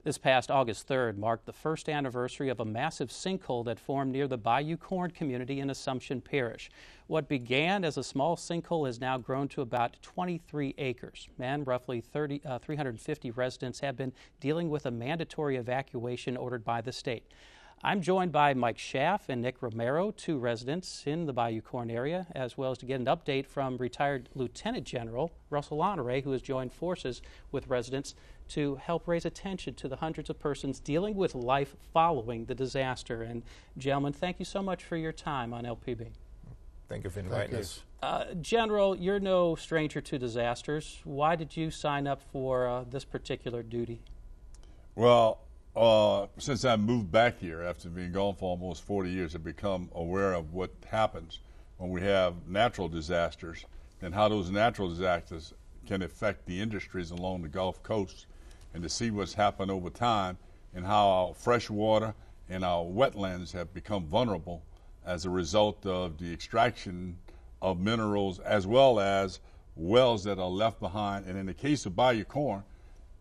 This past August 3rd marked the first anniversary of a massive sinkhole that formed near the Bayou Corne community in Assumption Parish. What began as a small sinkhole has now grown to about 23 acres, and roughly 350 residents have been dealing with a mandatory evacuation ordered by the state. I'm joined by Mike Schaff and Nick Romero, two residents in the Bayou Corne area, as well as to get an update from retired Lieutenant General Russel, Honore, who has joined forces with residents to help raise attention to the hundreds of persons dealing with life following the disaster. And gentlemen, thank you so much for your time on LPB. Thank you for inviting us. General, you're no stranger to disasters. Why did you sign up for this particular duty? Well, since I moved back here after being gone for almost 40 years, I've become aware of what happens when we have natural disasters and how those natural disasters can affect the industries along the Gulf Coast, and to see what's happened over time and how our fresh water and our wetlands have become vulnerable as a result of the extraction of minerals as well as wells that are left behind. And in the case of Bayou Corne,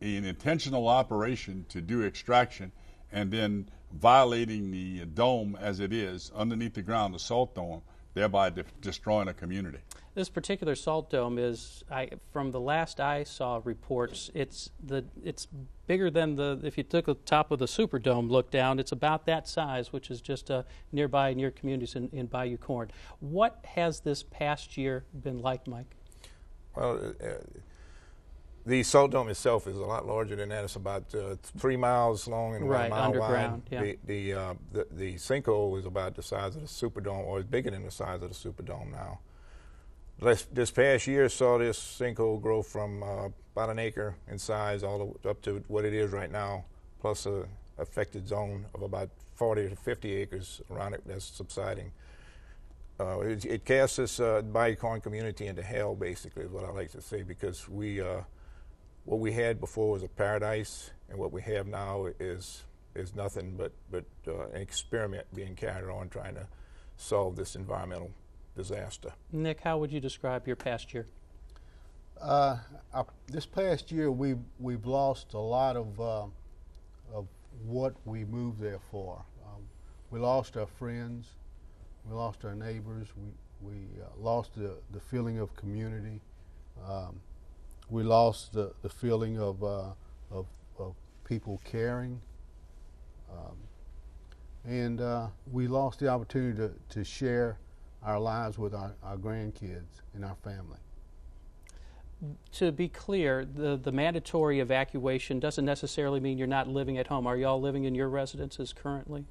an intentional operation to do extraction and then violating the dome as it is underneath the ground, the salt dome, thereby destroying a community. This particular salt dome is, from the last I saw reports, it's bigger than if you took the top of the Superdome, look down, it's about that size, which is just near communities in Bayou Corne. What has this past year been like, Mike? Well, the salt dome itself is a lot larger than that. It's about 3 miles long and about a mile underground, wide. Yeah. The sinkhole is about the size of the Superdome, or is bigger than the size of the Superdome now. This past year saw this sinkhole grow from about an acre in size all the way up to what it is right now, plus a affected zone of about 40 to 50 acres around it that's subsiding. It casts this Bayou Corne community into hell, basically, is what I like to say, because what we had before was a paradise, and what we have now is nothing but an experiment being carried on trying to solve this environmental disaster. Nick, how would you describe your past year? This past year, we've lost a lot of what we moved there for. We lost our friends, we lost our neighbors, we lost the feeling of community. We lost the feeling of people caring, and we lost the opportunity to share our lives with our grandkids and our family. To be clear, the mandatory evacuation doesn't necessarily mean you're not living at home. Are you all living in your residences currently?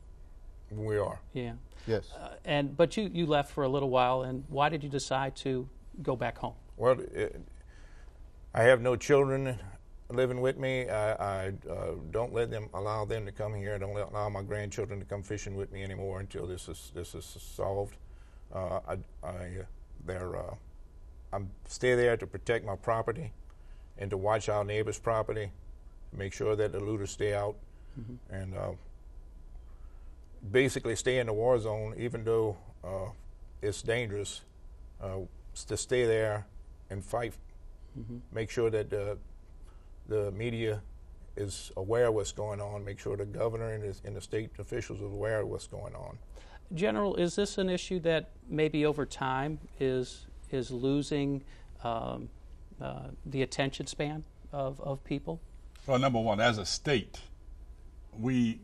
We are. Yeah. Yes. But you left for a little while, and why did you decide to go back home? Well, I have no children living with me. I don't allow them to come here. I don't allow my grandchildren to come fishing with me anymore until this is solved. I'm stay there to protect my property and to watch our neighbors' property, make sure that the looters stay out, and basically stay in the war zone, even though it's dangerous, to stay there and fight. Make sure that the media is aware of what's going on, make sure the governor and the state officials are aware of what's going on. General, is this an issue that maybe over time is losing the attention span of people? Well, number one, as a state, we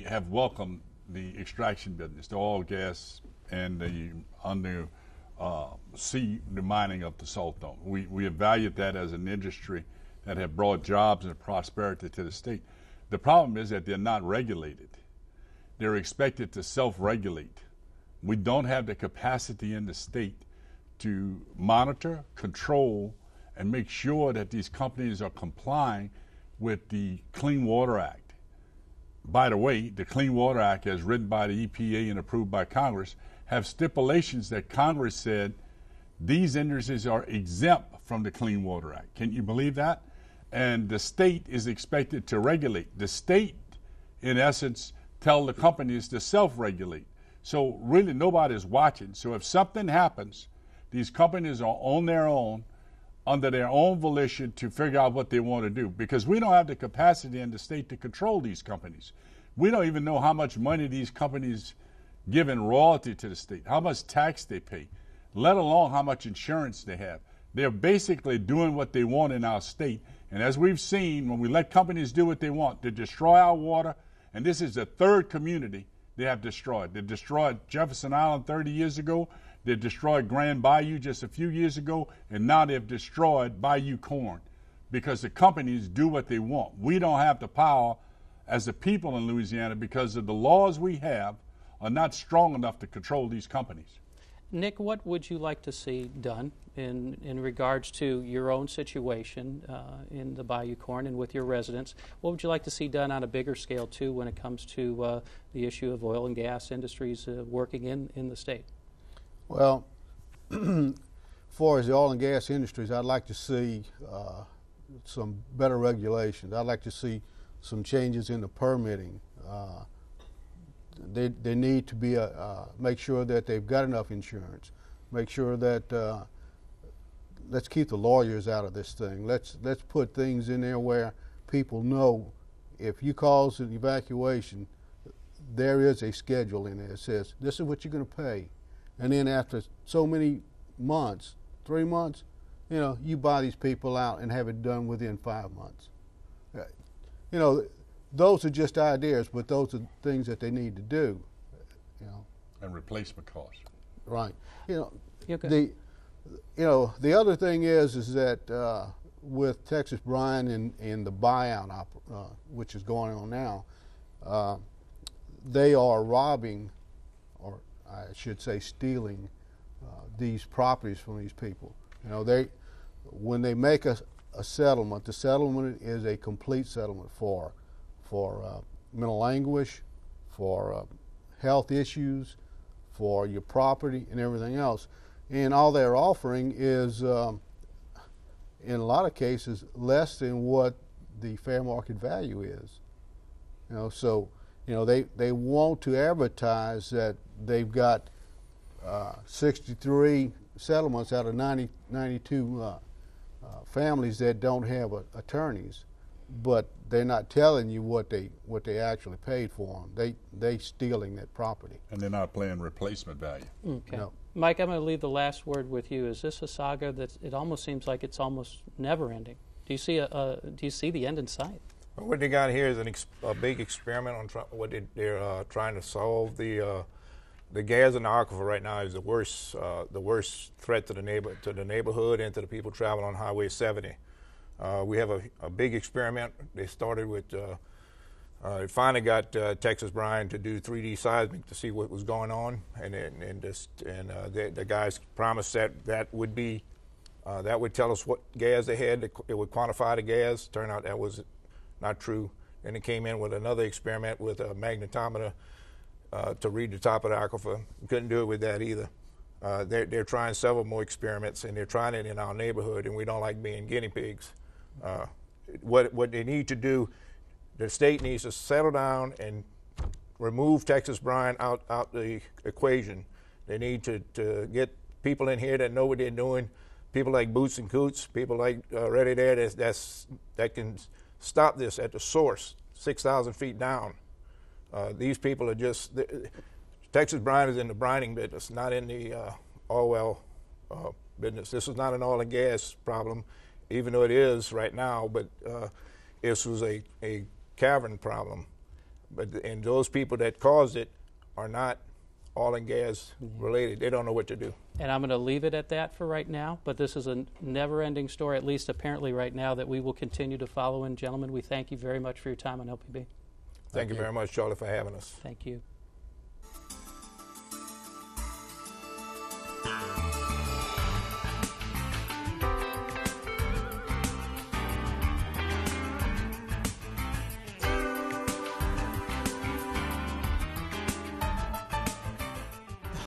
have welcomed the extraction business, the oil, gas, and the the mining of the salt dome. We have valued that as an industry that have brought jobs and prosperity to the state. The problem is that they're not regulated. They're expected to self-regulate. We don't have the capacity in the state to monitor, control, and make sure that these companies are complying with the Clean Water Act. By the way, the Clean Water Act, as written by the EPA and approved by Congress, have stipulations that Congress said these industries are exempt from the Clean Water Act. Can you believe that? And the state is expected to regulate. The state, in essence, tell the companies to self-regulate. So really nobody's watching. So if something happens, these companies are on their own under their own volition to figure out what they want to do, because we don't have the capacity in the state to control these companies. We don't even know how much money these companies give in royalty to the state, how much tax they pay, let alone how much insurance they have. They're basically doing what they want in our state. And as we've seen, when we let companies do what they want, they destroy our water. And this is the third community they have destroyed. They destroyed Jefferson Island 30 years ago. They destroyed Grand Bayou just a few years ago. And now they've destroyed Bayou Corne because the companies do what they want. We don't have the power as the people in Louisiana because of the laws we have are not strong enough to control these companies. Nick, what would you like to see done in regards to your own situation in the Bayou Corne and with your residents? What would you like to see done on a bigger scale, too, when it comes to the issue of oil and gas industries working in the state? Well, as far as the oil and gas industries, I'd like to see some better regulations. I'd like to see some changes in the permitting. They need to be make sure that they've got enough insurance. Make sure that let's keep the lawyers out of this thing. Let's put things in there where people know if you cause an evacuation, there is a schedule in there that says this is what you're going to pay, and then after so many months, 3 months, you know, you buy these people out and have it done within 5 months. You know. Those are just ideas, but those are things that they need to do. You know. And replacement costs. Right. You Okay. know, the other thing is that with Texas Brine and the buyout, which is going on now, they are robbing, or I should say stealing, these properties from these people. You know, when they make a settlement, the settlement is a complete settlement for mental anguish, for health issues, for your property and everything else. And all they're offering is, in a lot of cases, less than what the fair market value is. You know, so, you know, they want to advertise that they've got 63 settlements out of 92 families that don't have attorneys. But they're not telling you what they actually paid for them. They stealing that property. And they're not paying replacement value. Okay. No. Mike, I'm going to leave the last word with you. Is this a saga that it almost seems like it's almost never ending? Do you see the end in sight? Well, what they got here is a big experiment on what they're trying to solve. The gas in the aquifer right now is the worst threat to the neighborhood and to the people traveling on Highway 70. We have a big experiment. They started with, they finally got Texas Brine to do 3D seismic to see what was going on, and the guys promised that would tell us what gas they had. It would quantify the gas. Turned out that was not true. Then they came in with another experiment with a magnetometer to read the top of the aquifer. Couldn't do it with that either. They're trying several more experiments, and they're trying it in our neighborhood, and we don't like being guinea pigs. What they need to do, the state needs to settle down and remove Texas Brine out the equation. They need to get people in here that know what they're doing, people like Boots and Coots, people like Ready There that can stop this at the source, 6,000 feet down. These people are just, Texas Brine is in the brining business, not in the oil well business. This is not an oil and gas problem, even though it is right now, but this was a cavern problem. And those people that caused it are not oil and gas related. They don't know what to do. And I'm going to leave it at that for right now, but this is a never-ending story, at least apparently right now, that we will continue to follow. And gentlemen, we thank you very much for your time on LPB. Thank you very much, Charlie, for having us. Thank you.